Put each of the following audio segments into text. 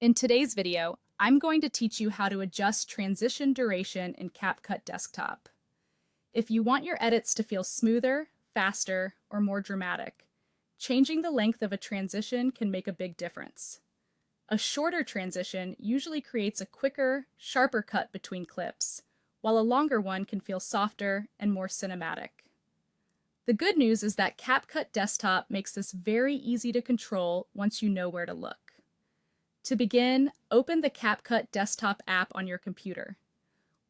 In today's video, I'm going to teach you how to adjust transition duration in CapCut Desktop. If you want your edits to feel smoother, faster, or more dramatic, changing the length of a transition can make a big difference. A shorter transition usually creates a quicker, sharper cut between clips, while a longer one can feel softer and more cinematic. The good news is that CapCut Desktop makes this very easy to control once you know where to look. To begin, open the CapCut Desktop app on your computer.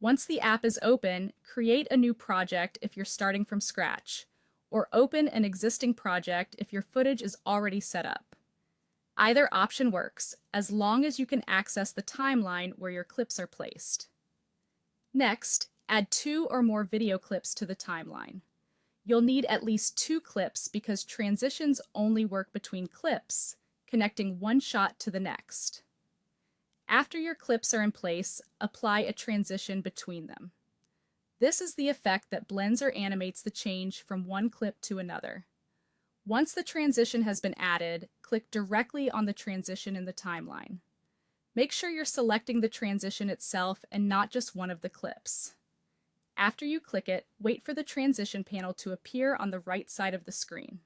Once the app is open, create a new project if you're starting from scratch, or open an existing project if your footage is already set up. Either option works, as long as you can access the timeline where your clips are placed. Next, add 2 or more video clips to the timeline. You'll need at least 2 clips because transitions only work between clips, connecting one shot to the next. After your clips are in place, apply a transition between them. This is the effect that blends or animates the change from one clip to another. Once the transition has been added, click directly on the transition in the timeline. Make sure you're selecting the transition itself and not just one of the clips. After you click it, wait for the transition panel to appear on the right side of the screen.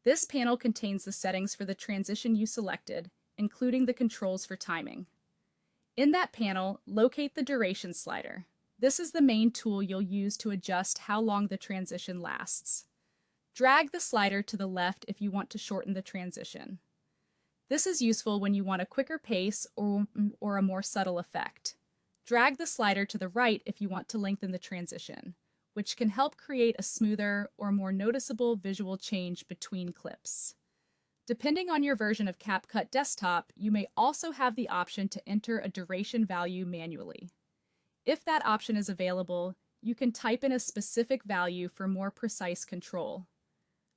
This panel contains the settings for the transition you selected, including the controls for timing. In that panel, locate the duration slider. This is the main tool you'll use to adjust how long the transition lasts. Drag the slider to the left if you want to shorten the transition. This is useful when you want a quicker pace or a more subtle effect. Drag the slider to the right if you want to lengthen the transition, which can help create a smoother or more noticeable visual change between clips. Depending on your version of CapCut Desktop, you may also have the option to enter a duration value manually. If that option is available, you can type in a specific value for more precise control.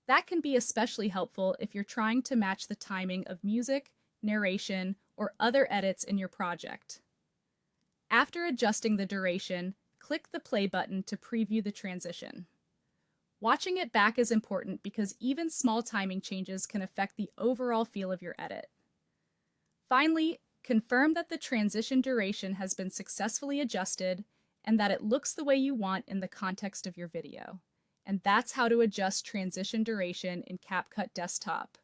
That can be especially helpful if you're trying to match the timing of music, narration, or other edits in your project. After adjusting the duration, click the play button to preview the transition. Watching it back is important because even small timing changes can affect the overall feel of your edit. Finally, confirm that the transition duration has been successfully adjusted and that it looks the way you want in the context of your video. And that's how to adjust transition duration in CapCut Desktop.